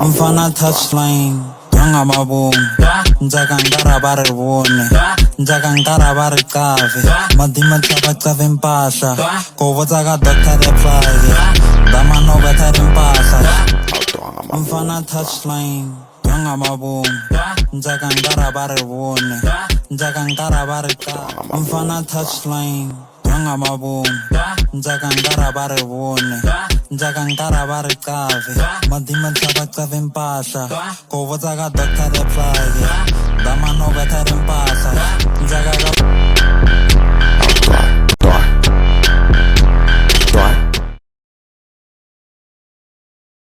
Mfana touchline ngamabomu njaka ngara ba re bone njaka ngara ba re qave madima tsaba tsave mpahla go botsa ka doctor the plug dama no betha mpahla mfana touchline ngamabomu njaka ngara ba re bone njaka ngara ba re qave mfana touchline ngamabomu njaka ngara ba re bone njaka ngara ba re qave madima tsaba tsave mpahla go botsa ka doctor the plug dama no betha mpahla njaka